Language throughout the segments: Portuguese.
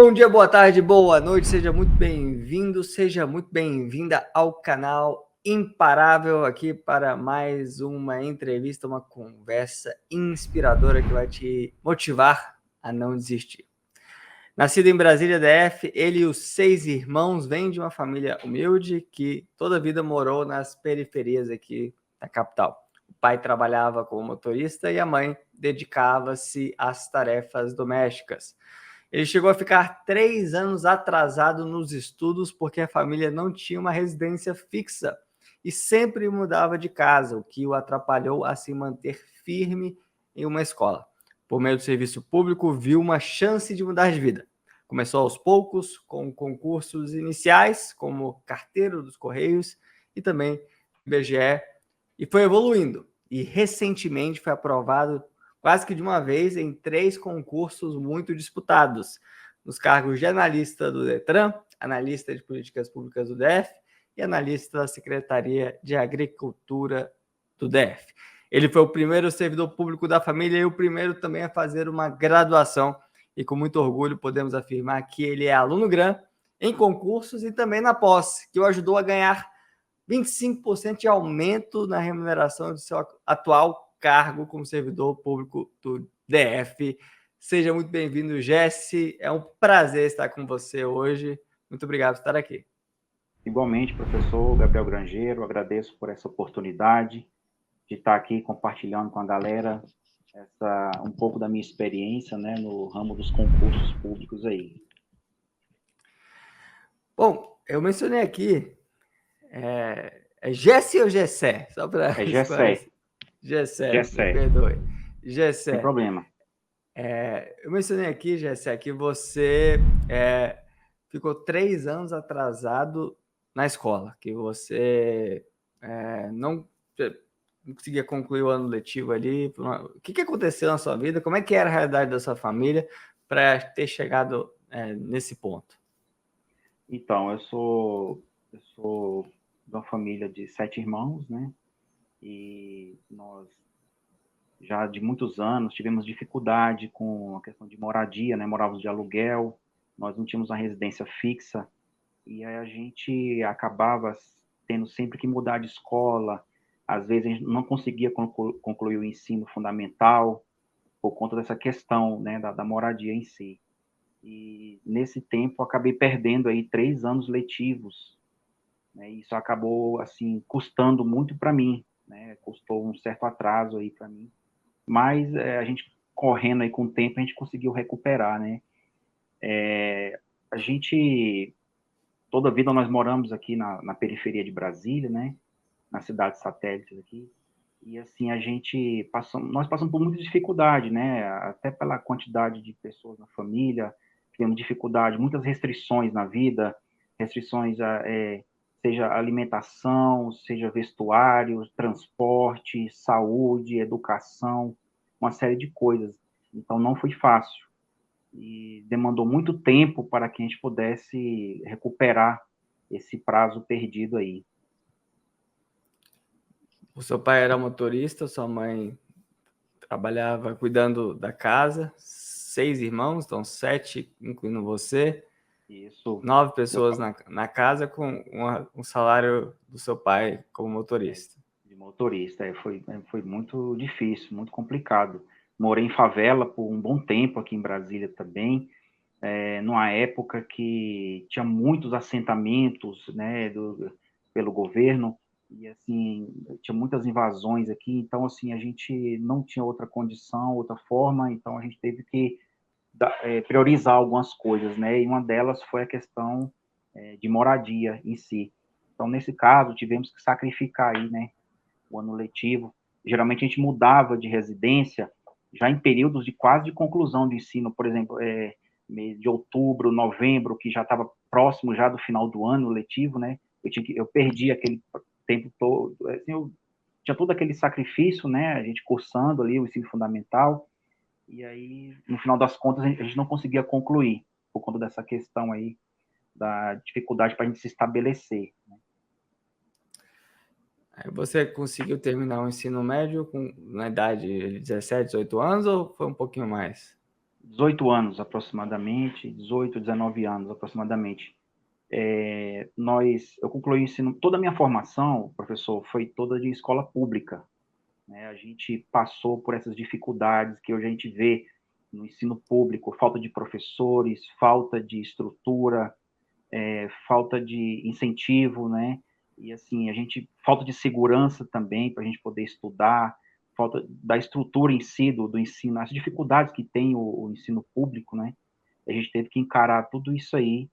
Bom dia, boa tarde, boa noite, seja muito bem-vindo, seja muito bem-vinda ao canal Imparável, aqui para mais uma entrevista, uma conversa inspiradora que vai te motivar a não desistir. Nascido em Brasília, DF, ele e os 6 irmãos vêm de uma família humilde que toda a vida morou nas periferias aqui da capital. O pai trabalhava como motorista e a mãe dedicava-se às tarefas domésticas. Ele chegou a ficar 3 anos atrasado nos estudos porque a família não tinha uma residência fixa e sempre mudava de casa, o que o atrapalhou a se manter firme em uma escola. Por meio do serviço público, viu uma chance de mudar de vida. Começou aos poucos, com concursos iniciais, como carteiro dos Correios e também IBGE, e foi evoluindo. E recentemente foi aprovado quase que de uma vez em 3 concursos muito disputados, nos cargos de analista do Detran, analista de políticas públicas do DF e analista da Secretaria de Agricultura do DF. Ele foi o primeiro servidor público da família e o primeiro também a fazer uma graduação, e com muito orgulho podemos afirmar que ele é aluno GRAN em concursos e também na posse, que o ajudou a ganhar 25% de aumento na remuneração do seu atual cargo como servidor público do DF. Seja muito bem-vindo, Jesse. É um prazer estar com você hoje. Muito obrigado por estar aqui. Igualmente, professor Gabriel Grangeiro, agradeço por essa oportunidade de estar aqui compartilhando com a galera um pouco da minha experiência, né, no ramo dos concursos públicos aí. Bom, eu mencionei aqui, é Jesse ou Gessé? Só para Gessé. Gessé, me Gessé. perdoe. Gessé. Sem problema. Eu mencionei aqui, Gessé, que você ficou 3 anos atrasado na escola, que você não conseguia concluir o ano letivo ali. O que aconteceu na sua vida? Como é que era a realidade da sua família para ter chegado nesse ponto? Então, eu sou de uma família de 7 irmãos, né? E nós já de muitos anos tivemos dificuldade com a questão de moradia, né? Morávamos de aluguel, nós não tínhamos uma residência fixa, e aí a gente acabava tendo sempre que mudar de escola. Às vezes a gente não conseguia concluir o ensino fundamental por conta dessa questão, né, da moradia em si. E nesse tempo eu acabei perdendo aí 3 anos letivos, né? Isso acabou assim custando muito para mim, né? Custou um certo atraso aí para mim, mas a gente correndo aí com o tempo a gente conseguiu recuperar, né? A gente toda a vida nós moramos aqui na periferia de Brasília, né? Na cidade satélite aqui. E assim nós passamos por muita dificuldade, né? Até pela quantidade de pessoas na família, tivemos dificuldade, muitas restrições na vida, restrições seja alimentação, seja vestuário, transporte, saúde, educação, uma série de coisas. Então não foi fácil e demandou muito tempo para que a gente pudesse recuperar esse prazo perdido aí. O seu pai era motorista, sua mãe trabalhava cuidando da casa, 6 irmãos, então 7, incluindo você. Isso. 9 pessoas na casa com um salário do seu pai como motorista. De motorista, foi muito difícil, muito complicado. Morei em favela por um bom tempo aqui em Brasília também, numa época que tinha muitos assentamentos, né, pelo governo, e assim, tinha muitas invasões aqui, então assim, a gente não tinha outra condição, outra forma, então a gente teve que priorizar algumas coisas, né, e uma delas foi a questão de moradia em si. Então, nesse caso, tivemos que sacrificar aí, né, o ano letivo. Geralmente a gente mudava de residência já em períodos de quase de conclusão de ensino, por exemplo, mês de outubro, novembro, que já estava próximo já do final do ano letivo, né? Eu perdi aquele tempo todo, assim, eu tinha todo aquele sacrifício, né? A gente cursando ali o ensino fundamental, e aí, no final das contas, a gente não conseguia concluir, por conta dessa questão aí, da dificuldade para a gente se estabelecer, né? Aí você conseguiu terminar o ensino médio na idade de 17, 18 anos ou foi um pouquinho mais? 18 anos aproximadamente, 18, 19 anos aproximadamente. Eu concluí o ensino, toda a minha formação, professor, foi toda de escola pública, né? A gente passou por essas dificuldades que hoje a gente vê no ensino público, falta de professores, falta de estrutura, falta de incentivo, né? E assim, falta de segurança também para a gente poder estudar, falta da estrutura em si do ensino, as dificuldades que tem o ensino público, né? A gente teve que encarar tudo isso aí,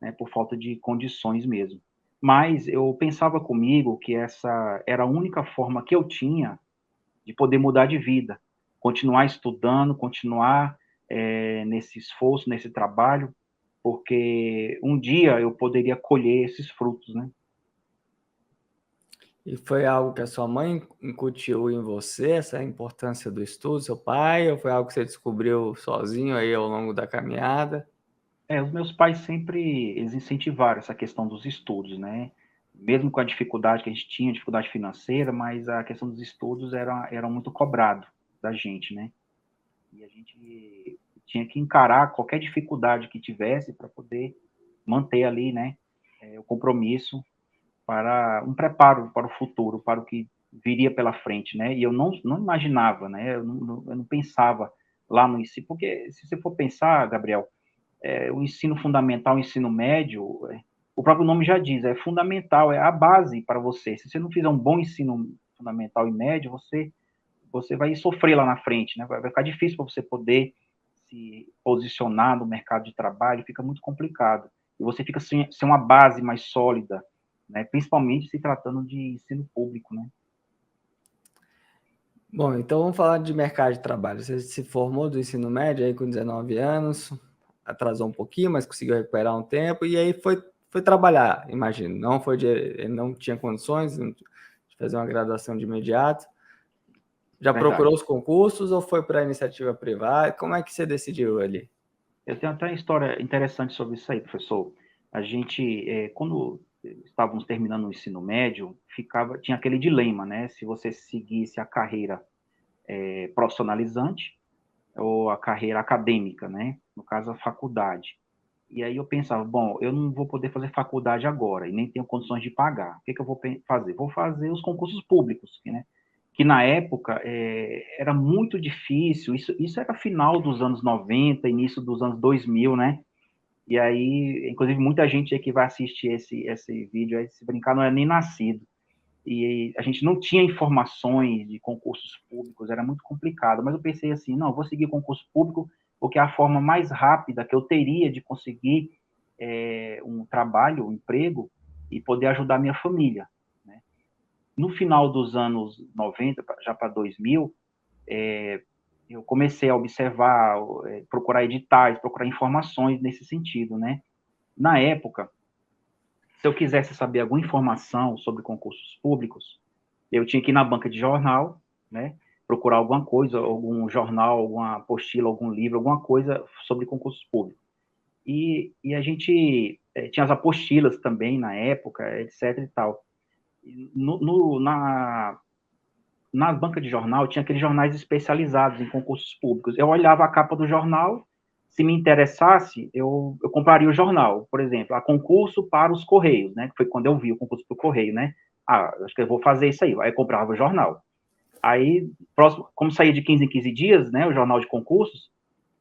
né, por falta de condições mesmo. Mas eu pensava comigo que essa era a única forma que eu tinha de poder mudar de vida, continuar estudando, continuar nesse esforço, nesse trabalho, porque um dia eu poderia colher esses frutos, né? E foi algo que a sua mãe incutiu em você, essa importância do estudo, seu pai, ou foi algo que você descobriu sozinho aí ao longo da caminhada? Os meus pais sempre eles incentivaram essa questão dos estudos, né? Mesmo com a dificuldade que a gente tinha, dificuldade financeira, mas a questão dos estudos era muito cobrado da gente, né? E a gente tinha que encarar qualquer dificuldade que tivesse para poder manter ali, né, o compromisso para um preparo para o futuro, para o que viria pela frente, né? E eu não imaginava, né? Eu não pensava lá no ensino, porque se você for pensar, Gabriel, o ensino fundamental, o ensino médio, o próprio nome já diz, é fundamental, é a base para você. Se você não fizer um bom ensino fundamental e médio, você vai sofrer lá na frente, né? Vai ficar difícil para você poder se posicionar no mercado de trabalho, fica muito complicado. E você fica sem uma base mais sólida, né? Principalmente se tratando de ensino público, né? Bom, então vamos falar de mercado de trabalho. Você se formou do ensino médio aí com 19 anos, atrasou um pouquinho, mas conseguiu recuperar um tempo, e aí foi trabalhar, imagino. Ele não tinha condições de fazer uma graduação de imediato. Já procurou Verdade. os concursos ou foi para a iniciativa privada? Como é que você decidiu ali? Eu tenho até uma história interessante sobre isso aí, professor. A gente, quando estávamos terminando o ensino médio, tinha aquele dilema, né? Se você seguisse a carreira profissionalizante ou a carreira acadêmica, né? No caso, a faculdade. E aí eu pensava, bom, eu não vou poder fazer faculdade agora e nem tenho condições de pagar. O que eu vou fazer? Vou fazer os concursos públicos, né? Que na época era muito difícil, isso era final dos anos 90, início dos anos 2000, né? E aí, inclusive, muita gente aí que vai assistir esse vídeo, aí, se brincar, não é nem nascido. E a gente não tinha informações de concursos públicos, era muito complicado. Mas eu pensei assim, não, vou seguir concurso público porque é a forma mais rápida que eu teria de conseguir um trabalho, um emprego e poder ajudar a minha família. Né? No final dos anos 90, já para 2000, eu comecei a observar, procurar editais, procurar informações nesse sentido. Né? Na época, se eu quisesse saber alguma informação sobre concursos públicos, eu tinha que ir na banca de jornal, né, procurar alguma coisa, algum jornal, alguma apostila, algum livro, alguma coisa sobre concursos públicos. E a gente tinha as apostilas também na época, etc e tal. Nas bancas de jornal, tinha aqueles jornais especializados em concursos públicos. Eu olhava a capa do jornal, se me interessasse, eu compraria o jornal. Por exemplo, a concurso para os Correios, né? Que foi quando eu vi o concurso para o Correio, né? Acho que eu vou fazer isso aí. Aí eu comprava o jornal. Aí, próximo, como saía de 15 em 15 dias, né? O jornal de concursos,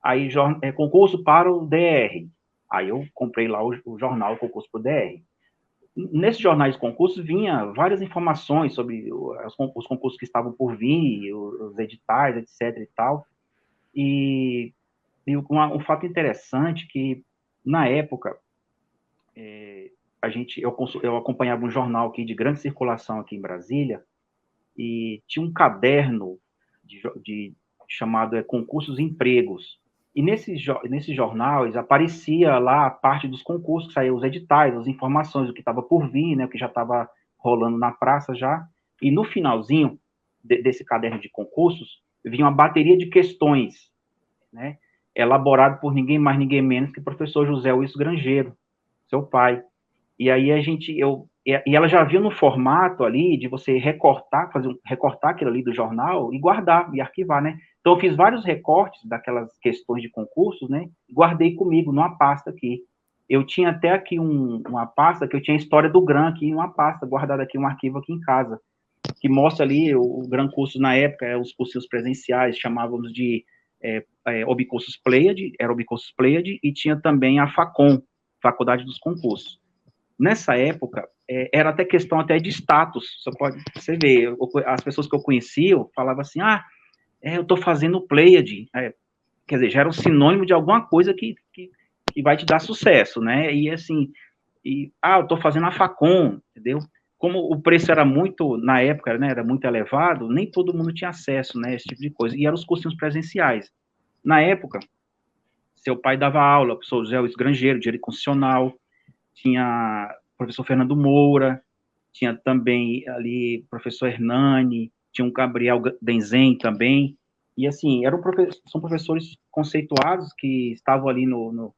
aí concurso para o DR. Aí eu comprei lá o jornal concurso para o DR. Nesses jornais de concursos vinha várias informações sobre os concursos que estavam por vir, os editais, etc e tal. E um fato interessante que, na época, eu acompanhava um jornal aqui de grande circulação aqui em Brasília, e tinha um caderno chamado Concursos e Empregos. E nesses jornais aparecia lá a parte dos concursos, que saíam os editais, as informações, o que estava por vir, né, o que já estava rolando na praça já. E no finalzinho desse caderno de concursos, vinha uma bateria de questões, né, elaborado por ninguém mais, ninguém menos que o professor José Wilson Grangeiro, seu pai. E aí e ela já viu no formato ali de você recortar, recortar aquilo ali do jornal e guardar, e arquivar, né? Então, eu fiz vários recortes daquelas questões de concursos, né? E guardei comigo numa pasta aqui. Eu tinha até aqui uma pasta que eu tinha a história do GRAN aqui, uma pasta guardada aqui, um arquivo aqui em casa, que mostra ali o GRAN curso na época, os cursos presenciais, chamávamos de Obcursos Pleiade, era Obcursos Pleiade, e tinha também a FACON, Faculdade dos Concursos. Nessa época, era até questão até de status, você vê, as pessoas que eu conhecia falavam assim, eu estou fazendo Pleiade, quer dizer, já era um sinônimo de alguma coisa que vai te dar sucesso, né, e assim, eu estou fazendo a FACON, entendeu? Como o preço era muito, na época, né, era muito elevado, nem todo mundo tinha acesso, né, esse tipo de coisa, e eram os cursinhos presenciais. Na época, seu pai dava aula, o professor José Luiz Grangeiro, direito constitucional, tinha o professor Fernando Moura, tinha também ali o professor Hernani, tinha um Gabriel Denzen também, e assim, são professores conceituados que estavam ali no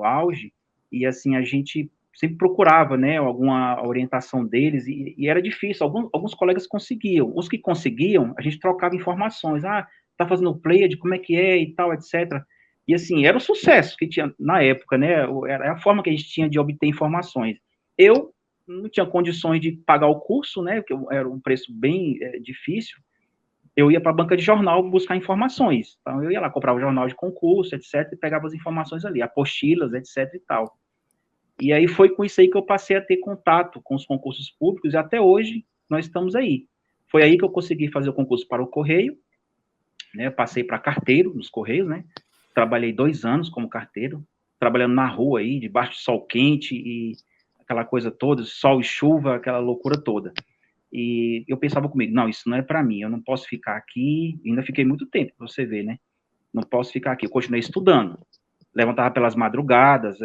auge, e assim, a gente sempre procurava, né, alguma orientação deles, e era difícil, alguns colegas conseguiam, os que conseguiam, a gente trocava informações, tá fazendo Pleiade, como é que é, e tal, etc., e assim, era o sucesso que tinha na época, né, era a forma que a gente tinha de obter informações. Eu não tinha condições de pagar o curso, né, porque era um preço bem difícil, eu ia para a banca de jornal buscar informações. Então, eu ia lá, comprava o jornal de concurso, etc., e pegava as informações ali, apostilas, etc. e tal. E aí foi com isso aí que eu passei a ter contato com os concursos públicos, e até hoje nós estamos aí. Foi aí que eu consegui fazer o concurso para o Correio, né, eu passei para carteiro nos Correios, né, trabalhei 2 anos como carteiro, trabalhando na rua aí, debaixo de sol quente, e aquela coisa toda, sol e chuva, aquela loucura toda. E eu pensava comigo, não, isso não é para mim, eu não posso ficar aqui, ainda fiquei muito tempo, pra você ver, né, não posso ficar aqui, eu continuei estudando, levantava pelas madrugadas,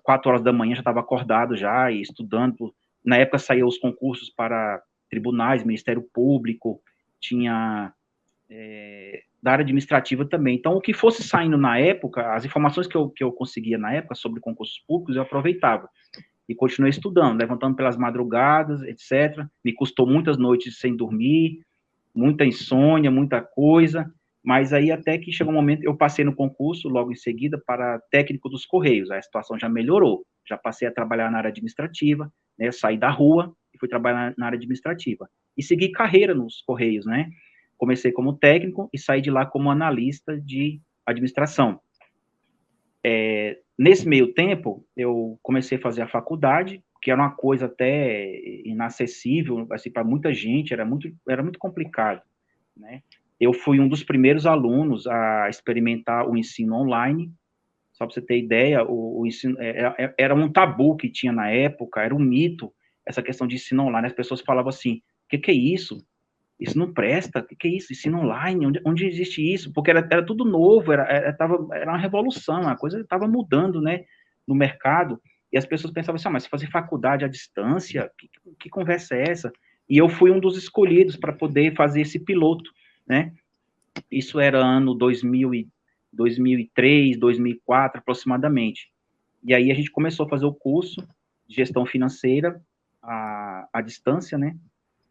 4 horas da manhã já estava acordado já, e estudando, na época saíam os concursos para tribunais, Ministério Público, tinha da área administrativa também, então o que fosse saindo na época, as informações que eu conseguia na época sobre concursos públicos, eu aproveitava, e continuei estudando, levantando pelas madrugadas, etc. Me custou muitas noites sem dormir, muita insônia, muita coisa, mas aí até que chegou um momento, eu passei no concurso logo em seguida para técnico dos Correios, a situação já melhorou, já passei a trabalhar na área administrativa, né, saí da rua e fui trabalhar na área administrativa, e segui carreira nos Correios, né, comecei como técnico e saí de lá como analista de administração. Nesse meio tempo, eu comecei a fazer a faculdade, que era uma coisa até inacessível, assim, para muita gente, era muito complicado, né? Eu fui um dos primeiros alunos a experimentar o ensino online, só para você ter ideia, o ensino era um tabu que tinha na época, era um mito, essa questão de ensino online, as pessoas falavam assim, o que é isso? Isso não presta, o que é isso? Ensino online, onde existe isso? Porque era tudo novo, era uma revolução, a coisa estava mudando, né, no mercado, e as pessoas pensavam assim, mas fazer faculdade à distância, que conversa é essa? E eu fui um dos escolhidos para poder fazer esse piloto, né, isso era ano 2003, 2004, aproximadamente, e aí a gente começou a fazer o curso de gestão financeira à distância, né,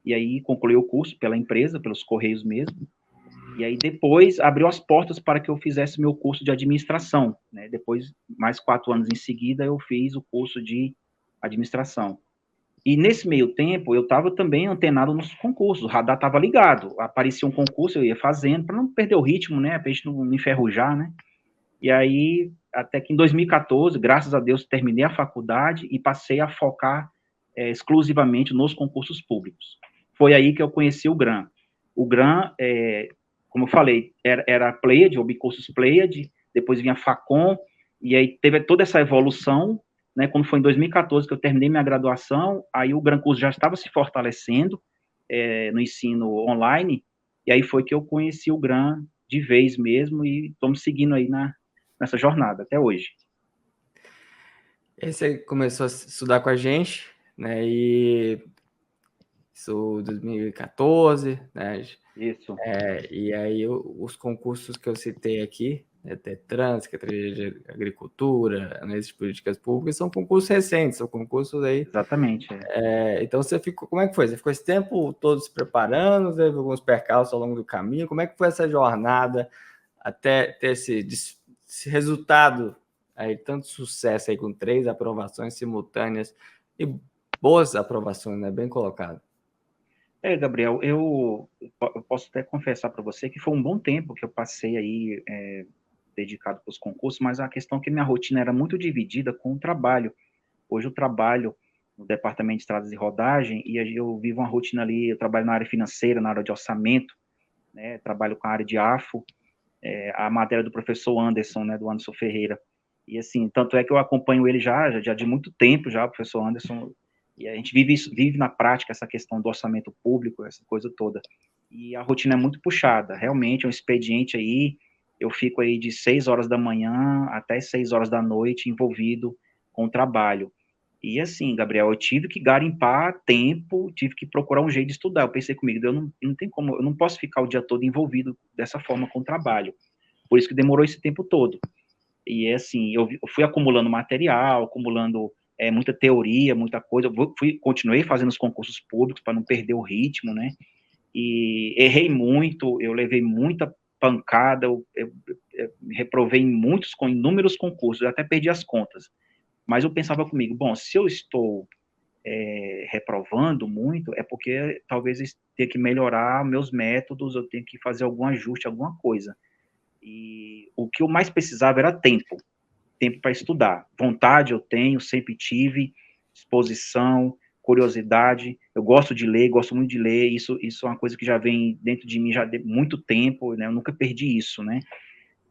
e aí concluí o curso pela empresa, pelos Correios mesmo, e aí depois abriu as portas para que eu fizesse meu curso de administração, né, depois, mais 4 anos em seguida, eu fiz o curso de administração. E nesse meio tempo, eu estava também antenado nos concursos, o radar estava ligado, aparecia um concurso, eu ia fazendo, para não perder o ritmo, né, para a gente não enferrujar, né, e aí, até que em 2014, graças a Deus, terminei a faculdade e passei a focar exclusivamente nos concursos públicos. Foi aí que eu conheci o GRAN. O GRAN, como eu falei, era Pleiade, Obcursos Pleiade, depois vinha FACON, e aí teve toda essa evolução, né, quando foi em 2014 que eu terminei minha graduação, aí o GRAN Curso já estava se fortalecendo no ensino online, e aí foi que eu conheci o GRAN de vez mesmo, e estamos seguindo aí nessa jornada até hoje. Aí você começou a estudar com a gente, né, e Isso 2014, né? Isso, E aí os concursos que eu citei aqui, né, Detran, Secretaria de Agricultura, Análise de Políticas Públicas, são concursos recentes, são concursos aí. exatamente. Então você ficou, como é que foi? Você ficou esse tempo todo se preparando, teve alguns percalços ao longo do caminho? Como é que foi essa jornada até ter esse resultado aí, tanto sucesso aí com 3 aprovações simultâneas e boas aprovações, né? Bem colocado. Gabriel, eu posso até confessar para você que foi um bom tempo que eu passei aí dedicado para os concursos, mas a questão é que minha rotina era muito dividida com o trabalho. Hoje eu trabalho no departamento de estradas e rodagem e eu vivo uma rotina ali, eu trabalho na área financeira, na área de orçamento, né, trabalho com a área de AFO, a matéria do professor Anderson, né, do Anderson Ferreira. E assim, tanto é que eu acompanho ele já de muito tempo já, o professor Anderson, e a gente vive na prática essa questão do orçamento público, essa coisa toda. E a rotina é muito puxada, realmente é um expediente aí, eu fico aí de 6 horas da manhã até 6 horas da noite envolvido com o trabalho. E assim, Gabriel, eu tive que garimpar tempo, tive que procurar um jeito de estudar. Eu pensei comigo, eu não tem como, eu não posso ficar o dia todo envolvido dessa forma com o trabalho. Por isso que demorou esse tempo todo. E assim, eu fui acumulando material, acumulando muita teoria, muita coisa. Continuei fazendo os concursos públicos para não perder o ritmo, né? E errei muito, eu levei muita pancada, eu reprovei em inúmeros concursos, eu até perdi as contas. Mas eu pensava comigo, bom, se eu estou reprovando muito, é porque talvez eu tenha que melhorar meus métodos, eu tenho que fazer algum ajuste, alguma coisa. E o que eu mais precisava era tempo para estudar. Vontade eu tenho, sempre tive, disposição, curiosidade. Eu gosto de ler, gosto muito de ler. Isso é uma coisa que já vem dentro de mim já há muito tempo, né? Eu nunca perdi isso, né?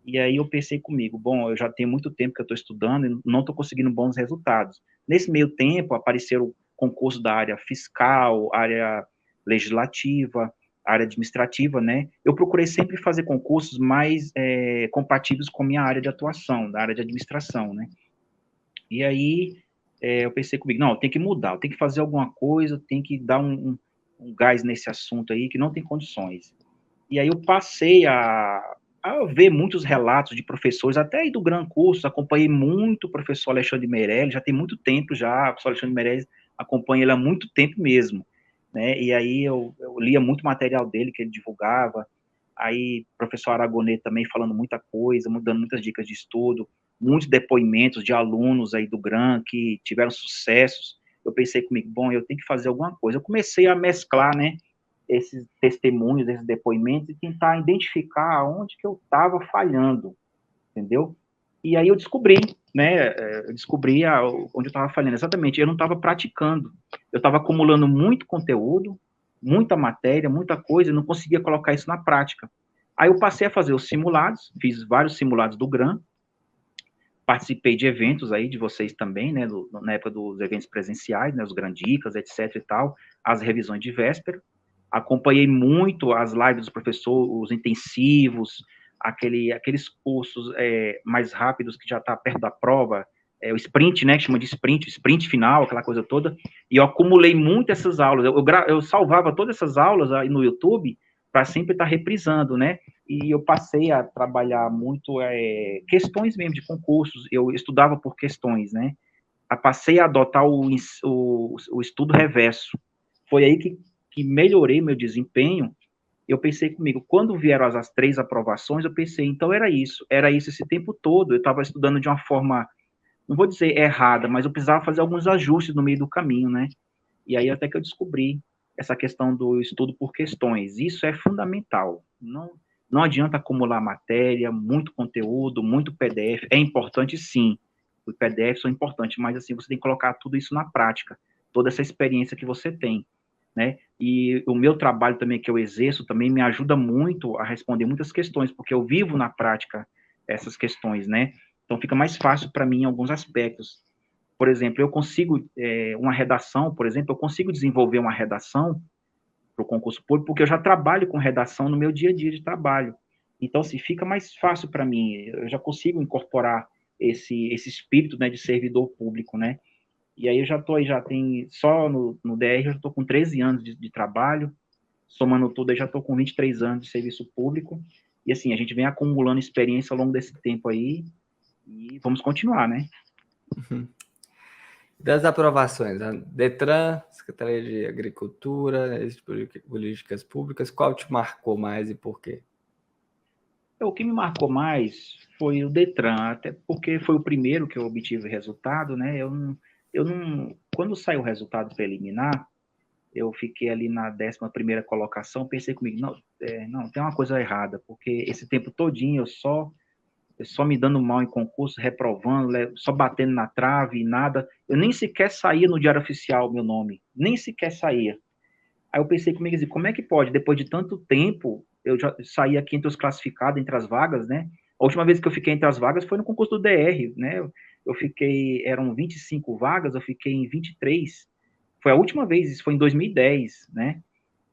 E aí eu pensei comigo, bom, eu já tenho muito tempo que eu estou estudando e não estou conseguindo bons resultados. Nesse meio tempo apareceram concursos da área fiscal, área legislativa, área administrativa, né? Eu procurei sempre fazer concursos mais compatíveis com a minha área de atuação, da área de administração, né? E aí eu pensei comigo, não, eu tenho que mudar, eu tenho que fazer alguma coisa, eu tenho que dar um gás nesse assunto aí que não tem condições. E aí eu passei a ver muitos relatos de professores, até aí do Gran Curso, acompanhei muito o professor Alexandre Meirelles, já tem muito tempo já, o professor Alexandre Meirelles acompanha ele há muito tempo mesmo, né, e aí eu lia muito material dele que ele divulgava, aí o professor Aragonês também falando muita coisa, dando muitas dicas de estudo, muitos depoimentos de alunos aí do Gran que tiveram sucessos. Eu pensei comigo, bom, eu tenho que fazer alguma coisa. Eu comecei a mesclar, né, esses testemunhos, esses depoimentos e tentar identificar onde que eu estava falhando, entendeu? E aí eu descobri, né, onde eu estava falhando, exatamente, eu não estava praticando, eu estava acumulando muito conteúdo, muita matéria, muita coisa, e não conseguia colocar isso na prática. Aí eu passei a fazer os simulados, fiz vários simulados do GRAM, participei de eventos aí de vocês também, né, na época dos eventos presenciais, né, os Grandicas, etc e tal, as revisões de véspera, acompanhei muito as lives dos professores, os intensivos, aqueles cursos mais rápidos que já está perto da prova, o sprint, né, que chama de sprint final, aquela coisa toda, e eu acumulei muito essas aulas, eu salvava todas essas aulas aí no YouTube para sempre estar reprisando, né, e eu passei a trabalhar muito questões mesmo de concursos, eu estudava por questões, né, passei a adotar o estudo reverso, foi aí que melhorei meu desempenho. Eu pensei comigo, quando vieram as 3 aprovações, eu pensei, então era isso esse tempo todo, eu estava estudando de uma forma, não vou dizer errada, mas eu precisava fazer alguns ajustes no meio do caminho, né, e aí até que eu descobri essa questão do estudo por questões, isso é fundamental, não adianta acumular matéria, muito conteúdo, muito PDF, é importante sim, os PDFs são importantes, mas assim, você tem que colocar tudo isso na prática, toda essa experiência que você tem, né, e o meu trabalho também que eu exerço também me ajuda muito a responder muitas questões, porque eu vivo na prática essas questões, né, então fica mais fácil para mim em alguns aspectos. Por exemplo, eu consigo, uma redação, por exemplo, eu consigo desenvolver uma redação para o concurso público, porque eu já trabalho com redação no meu dia a dia de trabalho. Então, assim, fica mais fácil para mim, eu já consigo incorporar esse espírito, né, de servidor público, né? E aí eu já estou aí, já tem, só no DR, eu já estou com 13 anos de trabalho, somando tudo, aí já estou com 23 anos de serviço público, e assim, a gente vem acumulando experiência ao longo desse tempo aí, e vamos continuar, né? Das aprovações, a Detran, Secretaria de Agricultura, políticas públicas, qual te marcou mais e por quê? O que me marcou mais foi o Detran, até porque foi o primeiro que eu obtive resultado, né? Quando saiu o resultado preliminar, eu fiquei ali na 11ª colocação, pensei comigo, não, tem uma coisa errada, porque esse tempo todinho eu só me dando mal em concurso, reprovando, só batendo na trave e nada, eu nem sequer saía no Diário Oficial meu nome, nem sequer saía. Aí eu pensei comigo assim, como é que pode, depois de tanto tempo, eu já saí aqui entre os classificados, entre as vagas, né? A última vez que eu fiquei entre as vagas foi no concurso do DR, né? Eu fiquei, eram 25 vagas, eu fiquei em 23. Foi a última vez, isso foi em 2010, né?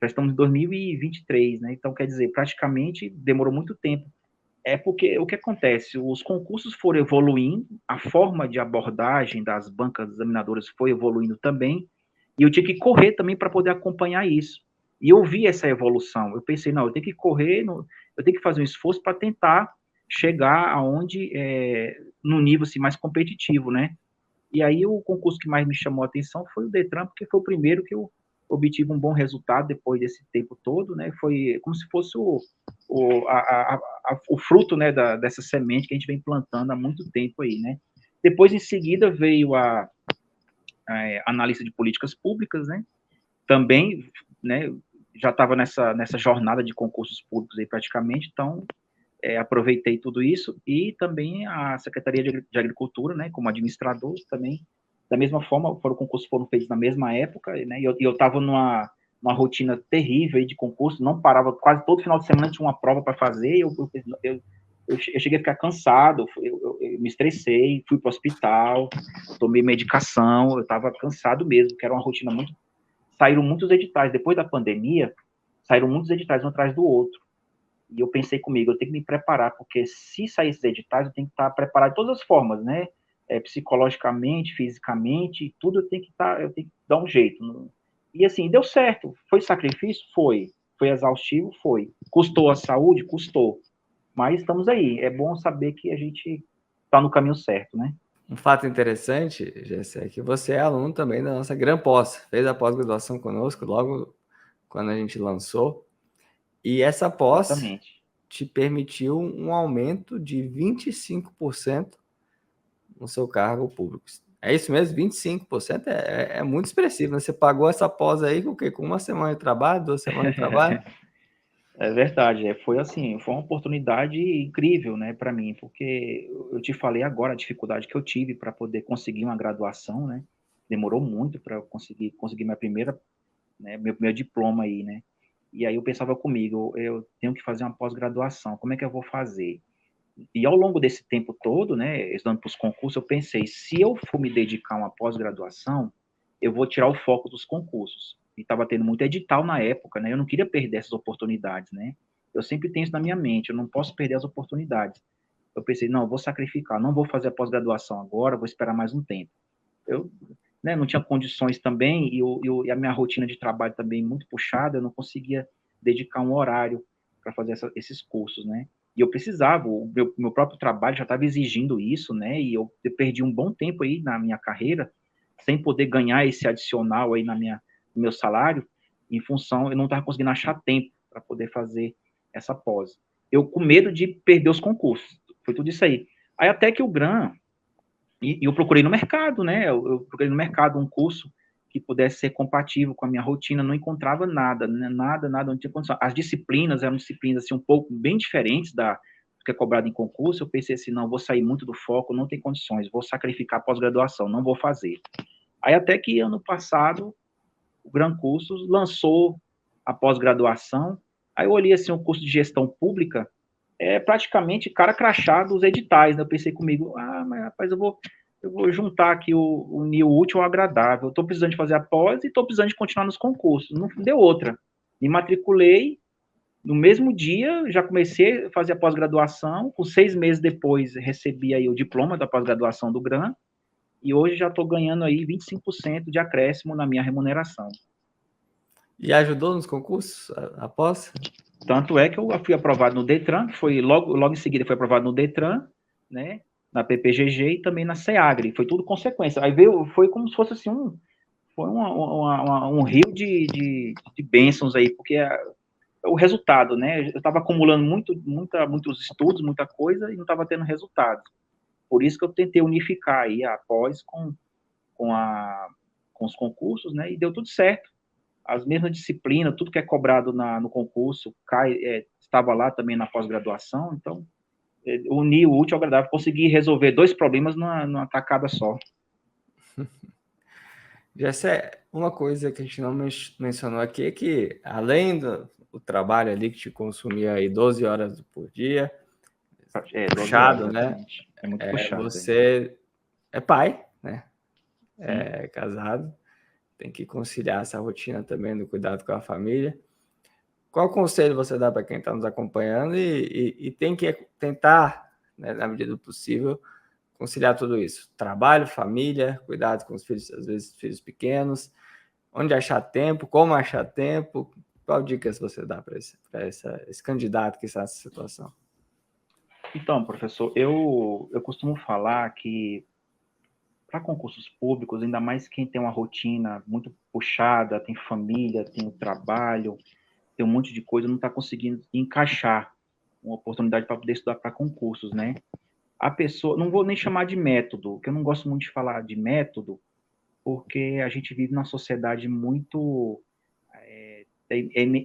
Já estamos em 2023, né? Então, quer dizer, praticamente demorou muito tempo. É porque o que acontece? Os concursos foram evoluindo, a forma de abordagem das bancas examinadoras foi evoluindo também, e eu tinha que correr também para poder acompanhar isso. E eu vi essa evolução. Eu pensei, não, eu tenho que correr, eu tenho que fazer um esforço para tentar chegar aonde, no nível assim, mais competitivo, né? E aí o concurso que mais me chamou a atenção foi o Detran, porque foi o primeiro que eu obtive um bom resultado depois desse tempo todo, né? Foi como se fosse o fruto, né, dessa semente que a gente vem plantando há muito tempo aí, né? Depois, em seguida, veio a analista de políticas públicas, né? Também, né, já estava nessa jornada de concursos públicos aí praticamente, então aproveitei tudo isso, e também a Secretaria de Agricultura, né, como administrador também, da mesma forma, concursos foram feitos na mesma época, né, e eu estava numa rotina terrível aí de concurso, não parava, quase todo final de semana tinha uma prova para fazer, eu cheguei a ficar cansado, eu me estressei, fui para o hospital, tomei medicação, eu estava cansado mesmo, que era uma rotina muito... Saíram muitos editais, depois da pandemia, saíram muitos editais um atrás do outro, e eu pensei comigo, eu tenho que me preparar, porque se sair esses editais, eu tenho que estar preparado de todas as formas, né? Psicologicamente, fisicamente, tudo eu tenho que dar um jeito. E assim, deu certo. Foi sacrifício? Foi. Foi exaustivo? Foi. Custou a saúde? Custou. Mas estamos aí. É bom saber que a gente está no caminho certo, né? Um fato interessante, Gessé, é que você é aluno também da nossa Gran Pós, fez a pós-graduação conosco logo quando a gente lançou, e essa pós Exatamente. te permitiu um aumento de 25% no seu cargo público. É isso mesmo? 25% é muito expressivo, né? Você pagou essa pós aí com o quê? Com uma semana de trabalho, 2 semanas de trabalho? É verdade, foi assim, foi uma oportunidade incrível, né, para mim, porque eu te falei agora a dificuldade que eu tive para poder conseguir uma graduação, né, demorou muito para eu conseguir minha primeira, né, meu diploma aí, né, e aí eu pensava comigo, eu tenho que fazer uma pós-graduação, como é que eu vou fazer? E ao longo desse tempo todo, né, estudando para os concursos, eu pensei, se eu for me dedicar a uma pós-graduação, eu vou tirar o foco dos concursos. E estava tendo muito edital na época, né? Eu não queria perder essas oportunidades, né? Eu sempre tenho isso na minha mente, eu não posso perder as oportunidades. Eu pensei, não, eu vou sacrificar, não vou fazer a pós-graduação agora, vou esperar mais um tempo. Eu, né, não tinha condições também, e a minha rotina de trabalho também muito puxada, eu não conseguia dedicar um horário para fazer esses cursos, né? E eu precisava, o meu próprio trabalho já estava exigindo isso, né? E eu perdi um bom tempo aí na minha carreira, sem poder ganhar esse adicional aí no meu salário, em função, eu não estava conseguindo achar tempo para poder fazer essa pós. Eu com medo de perder os concursos, foi tudo isso aí. Aí até que o GRAN, e eu procurei no mercado, né? Eu procurei no mercado um curso que pudesse ser compatível com a minha rotina, não encontrava nada, né? Nada, não tinha condição. As disciplinas eram disciplinas assim, um pouco bem diferentes do que é cobrado em concurso. Eu pensei assim, não, vou sair muito do foco, não tem condições, vou sacrificar a pós-graduação, não vou fazer. Aí até que ano passado, o Gran Cursos lançou a pós-graduação, aí eu olhei assim, o curso de gestão pública, praticamente cara crachado os editais, né? Eu pensei comigo, mas rapaz, eu vou juntar aqui o útil ao agradável. Eu estou precisando de fazer a pós e estou precisando de continuar nos concursos. Não deu outra. Me matriculei, no mesmo dia já comecei a fazer a pós-graduação, com 6 meses depois recebi aí o diploma da pós-graduação do GRAN, e hoje já estou ganhando aí 25% de acréscimo na minha remuneração. E ajudou nos concursos após? Tanto é que eu fui aprovado no Detran, foi logo em seguida foi aprovado no Detran, né, na PPGG e também na SEAGRE, foi tudo consequência. Aí foi como se fosse assim foi um rio de bênçãos aí, porque o resultado, né, eu estava acumulando muitos estudos, muita coisa, e não estava tendo resultado. Por isso que eu tentei unificar aí a pós com, com os concursos, né, e deu tudo certo. As mesmas disciplinas, tudo que é cobrado no concurso, estava lá também na pós-graduação, então, unir o útil ao agradável, consegui resolver 2 problemas numa tacada só. Essa é uma coisa que a gente não mencionou aqui, é que além do trabalho ali que te consumia aí 12 horas por dia, puxado, horas, né? É muito puxado. Você é pai, né? É casado, tem que conciliar essa rotina também do cuidado com a família. Qual conselho você dá para quem está nos acompanhando e tem que tentar, né, na medida do possível, conciliar tudo isso? Trabalho, família, cuidado com os filhos, às vezes filhos pequenos, onde achar tempo, como achar tempo. Qual dicas você dá para esse candidato que está nessa situação? Então, professor, eu costumo falar que para concursos públicos, ainda mais quem tem uma rotina muito puxada, tem família, tem o trabalho, tem um monte de coisa, não está conseguindo encaixar uma oportunidade para poder estudar para concursos, né? A pessoa, não vou nem chamar de método, que eu não gosto muito de falar de método, porque a gente vive numa sociedade muito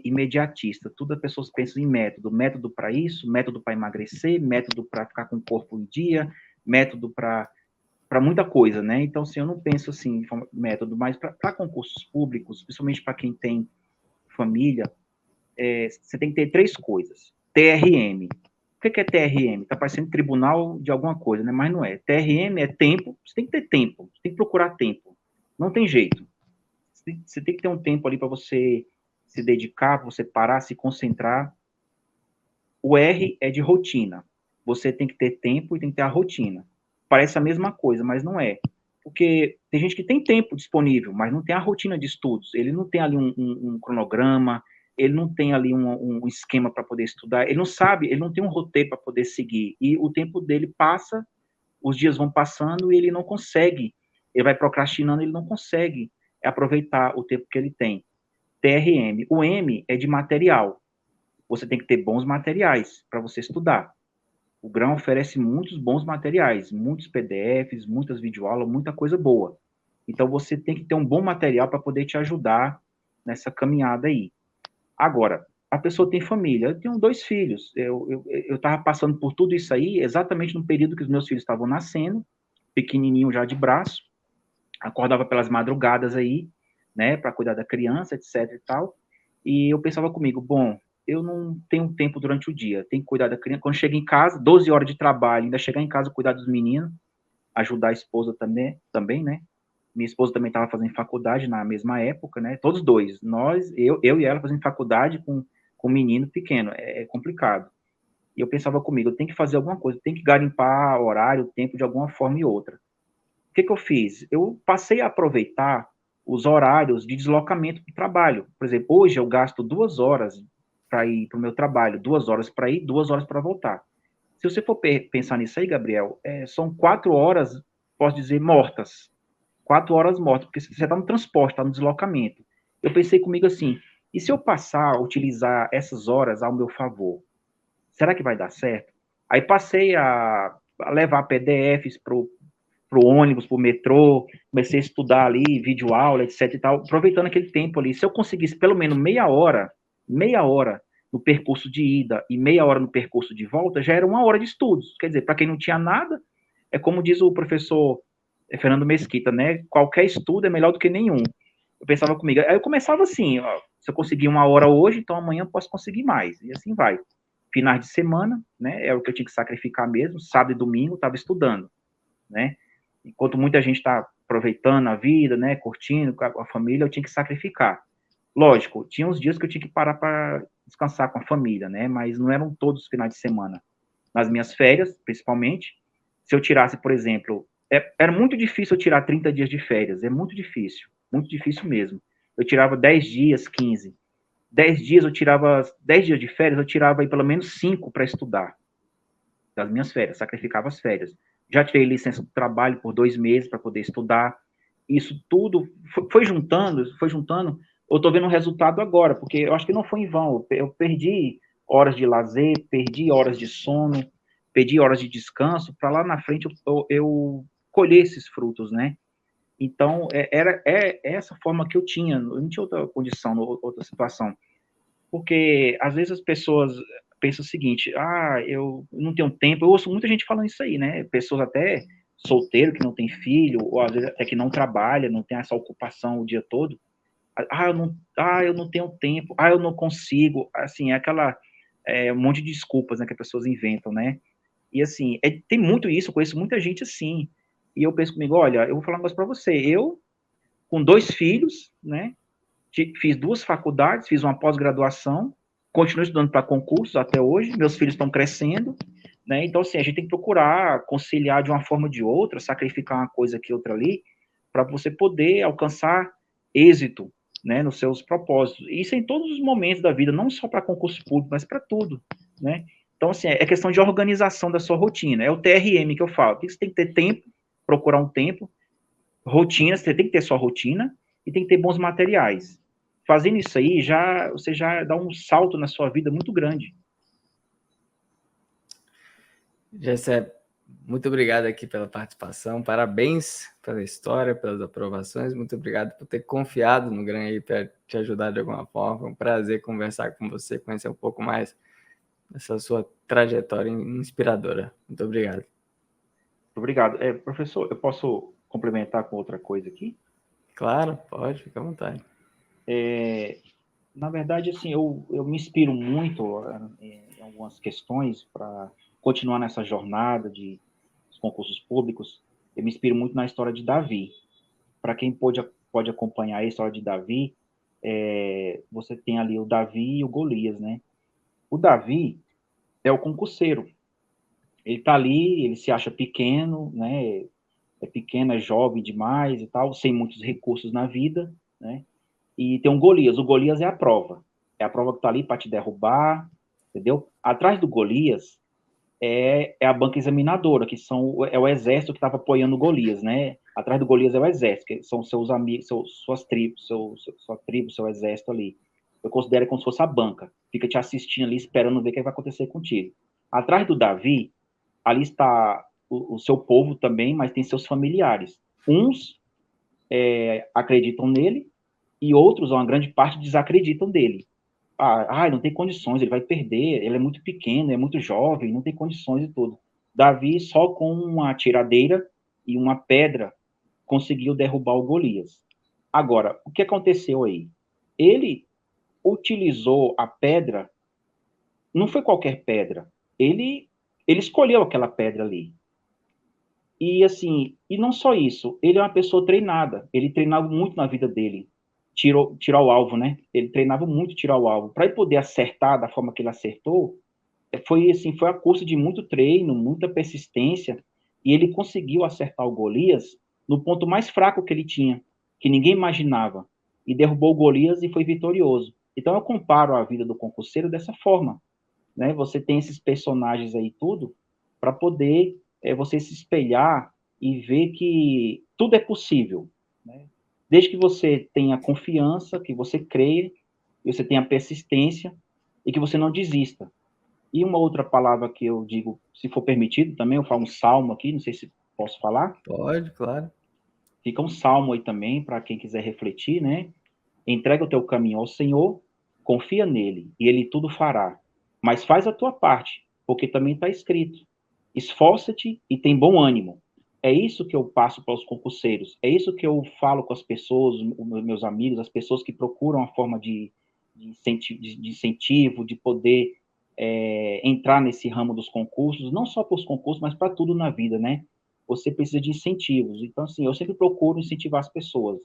imediatista. Tudo as pessoas pensam em método. Método para isso, método para emagrecer, método para ficar com o corpo em dia, método para muita coisa, né? Então, assim, eu não penso assim de método, mas para concursos públicos, principalmente para quem tem família, você tem que ter 3 coisas. TRM. O que é TRM? Está parecendo tribunal de alguma coisa, né? Mas não é. TRM é tempo. Você tem que ter tempo. Você tem que procurar tempo. Não tem jeito. Você tem que ter um tempo ali para você se dedicar, para você parar, se concentrar. O R é de rotina. Você tem que ter tempo e tem que ter a rotina. Parece a mesma coisa, mas não é. Porque tem gente que tem tempo disponível, mas não tem a rotina de estudos. Ele não tem ali um cronograma, ele não tem ali um esquema para poder estudar, ele não sabe, ele não tem um roteiro para poder seguir. E o tempo dele passa, os dias vão passando e ele não consegue. Ele vai procrastinando, ele não consegue aproveitar o tempo que ele tem. TRM. O M é de material. Você tem que ter bons materiais para você estudar. O Grão oferece muitos bons materiais, muitos PDFs, muitas videoaulas, muita coisa boa. Então, você tem que ter um bom material para poder te ajudar nessa caminhada aí. Agora, a pessoa tem família. Eu tenho 2 filhos. Eu estava passando por tudo isso aí exatamente no período que os meus filhos estavam nascendo, pequenininho já de braço. Acordava pelas madrugadas aí, né, para cuidar da criança, etc e tal. E eu pensava comigo, bom, eu não tenho tempo durante o dia, tenho que cuidar da criança. Quando chega em casa, 12 horas de trabalho, ainda chegar em casa, cuidar dos meninos, ajudar a esposa também, né? Minha esposa também estava fazendo faculdade na mesma época, né? Todos dois, eu e ela fazendo faculdade com um menino pequeno, é complicado. E eu pensava comigo, eu tenho que fazer alguma coisa, tenho que garimpar horário, tempo de alguma forma e outra. O que eu fiz? Eu passei a aproveitar os horários de deslocamento para o trabalho. Por exemplo, hoje eu gasto 2 horas para ir para o meu trabalho, 2 horas para ir, 2 horas para voltar. Se você for pensar nisso aí, Gabriel, são 4 horas, posso dizer, mortas. 4 horas mortas, porque você está no transporte, está no deslocamento. Eu pensei comigo assim, e se eu passar a utilizar essas horas ao meu favor? Será que vai dar certo? Aí passei a levar PDFs para o ônibus, para o metrô, comecei a estudar ali, videoaula, etc e tal, aproveitando aquele tempo ali. Se eu conseguisse pelo menos meia hora no percurso de ida e meia hora no percurso de volta, já era 1 hora de estudos. Quer dizer, para quem não tinha nada, é como diz o professor Fernando Mesquita, né? Qualquer estudo é melhor do que nenhum. Eu pensava comigo, aí eu começava assim, ó, se eu conseguir 1 hora hoje, então amanhã eu posso conseguir mais, e assim vai. Finais de semana, né, é o que eu tinha que sacrificar mesmo, sábado e domingo estava estudando, né, enquanto muita gente está aproveitando a vida, né, curtindo com a família, eu tinha que sacrificar. Lógico, tinha uns dias que eu tinha que parar para descansar com a família, né, mas não eram todos os finais de semana. Nas minhas férias, principalmente, se eu tirasse, por exemplo, era muito difícil eu tirar 30 dias de férias, é muito difícil mesmo. Eu tirava 10 dias, 15. 10 dias eu tirava, 10 dias de férias, eu tirava aí pelo menos 5 para estudar, das minhas férias, sacrificava as férias. Já tirei licença do trabalho por 2 meses para poder estudar. Isso tudo foi juntando, eu estou vendo o resultado agora, porque eu acho que não foi em vão, eu perdi horas de lazer, perdi horas de sono, perdi horas de descanso, para lá na frente eu colher esses frutos, né? Então, é essa forma que eu tinha, eu não tinha outra condição, outra situação. Porque, às vezes, as pessoas pensam o seguinte, eu não tenho tempo, eu ouço muita gente falando isso aí, né? Pessoas até solteiro, que não tem filho, ou às vezes até que não trabalha, não tem essa ocupação o dia todo. Eu não tenho tempo, eu não consigo, assim, um monte de desculpas, né, que as pessoas inventam, né? E assim, tem muito isso, eu conheço muita gente assim. E eu penso comigo, olha, eu vou falar uma coisa para você, eu, com 2 filhos, né, fiz 2 faculdades, fiz uma pós-graduação, continuo estudando para concursos até hoje, meus filhos estão crescendo, né, então assim, a gente tem que procurar conciliar de uma forma ou de outra, sacrificar uma coisa aqui, outra ali, para você poder alcançar êxito, né, nos seus propósitos. Isso em todos os momentos da vida, não só para concurso público, mas para tudo, né. Então, assim, é questão de organização da sua rotina. É o TRM que eu falo. Você tem que ter tempo, procurar um tempo, rotina, você tem que ter sua rotina e tem que ter bons materiais. Fazendo isso aí, você já dá um salto na sua vida muito grande. Gessé, muito obrigado aqui pela participação, parabéns pela história, pelas aprovações, muito obrigado por ter confiado no Gran aí para te ajudar de alguma forma, foi um prazer conversar com você, conhecer um pouco mais dessa sua trajetória inspiradora. Muito obrigado. Obrigado. Professor, eu posso complementar com outra coisa aqui? Claro, pode, fica à vontade. Na verdade, assim, eu me inspiro muito em algumas questões para continuar nessa jornada de concursos públicos. Eu me inspiro muito na história de Davi. Para quem pode acompanhar a história de Davi, você tem ali o Davi e o Golias, né? O Davi é o concurseiro. Ele está ali, ele se acha pequeno, né? É pequeno, é jovem demais e tal, sem muitos recursos na vida, né? E tem um Golias. O Golias é a prova. É a prova que está ali para te derrubar, entendeu? Atrás do Golias é a banca examinadora, que é o exército que estava apoiando o Golias, né? Atrás do Golias é o exército, que são seus amigos, suas tribos, sua tribo, seu exército ali. Eu considero como se fosse a banca. Fica te assistindo ali, esperando ver o que vai acontecer contigo. Atrás do Davi, ali está o seu povo também, mas tem seus familiares. Uns acreditam nele e outros, uma grande parte, desacreditam dele. Não tem condições, ele vai perder, ele é muito pequeno, é muito jovem, não tem condições e tudo. Davi, só com uma tiradeira e uma pedra, conseguiu derrubar o Golias. Agora, o que aconteceu aí? Ele utilizou a pedra, não foi qualquer pedra, ele escolheu aquela pedra ali. E assim, e não só isso, ele é uma pessoa treinada, ele treinava muito na vida dele, tirar o alvo, né? Ele treinava muito tirar o alvo. Para ele poder acertar da forma que ele acertou, foi assim, foi a custa de muito treino, muita persistência, e ele conseguiu acertar o Golias no ponto mais fraco que ele tinha, que ninguém imaginava, e derrubou o Golias e foi vitorioso. Então eu comparo a vida do concurseiro dessa forma, né? Você tem esses personagens aí tudo para poder você se espelhar e ver que tudo é possível, né? Desde que você tenha confiança, que você creia, que você tenha persistência e que você não desista. E uma outra palavra que eu digo, se for permitido também, eu falo um salmo aqui, não sei se posso falar. Pode, claro. Fica um salmo aí também, para quem quiser refletir, né? Entrega o teu caminho ao Senhor, confia nele, e ele tudo fará. Mas faz a tua parte, porque também está escrito. Esforça-te e tem bom ânimo. É isso que eu passo para os concurseiros, é isso que eu falo com as pessoas, os meus amigos, as pessoas que procuram a forma de incentivo, de poder entrar nesse ramo dos concursos, não só para os concursos, mas para tudo na vida, né? Você precisa de incentivos. Então, assim, eu sempre procuro incentivar as pessoas,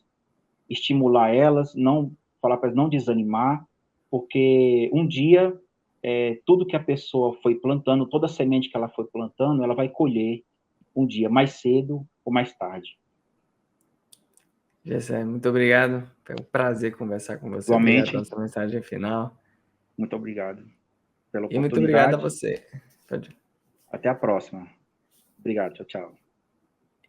estimular elas, não falar para elas não desanimar, porque um dia tudo que a pessoa foi plantando, toda a semente que ela foi plantando, ela vai colher um dia mais cedo ou mais tarde. Gessé, muito obrigado. Foi um prazer conversar com você. Igualmente. Obrigado pela sua mensagem final. Muito obrigado pela E muito obrigado a oportunidade. você. Até a próxima. Obrigado, tchau, tchau.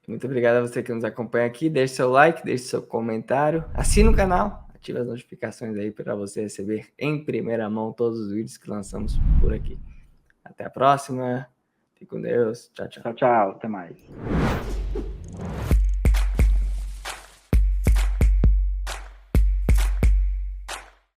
Muito obrigado a você que nos acompanha aqui. Deixe seu like, deixe seu comentário, assine o canal, ative as notificações aí para você receber em primeira mão todos os vídeos que lançamos por aqui. Até a próxima. Fique com Deus. Tchau, tchau. Tchau, tchau. Até mais.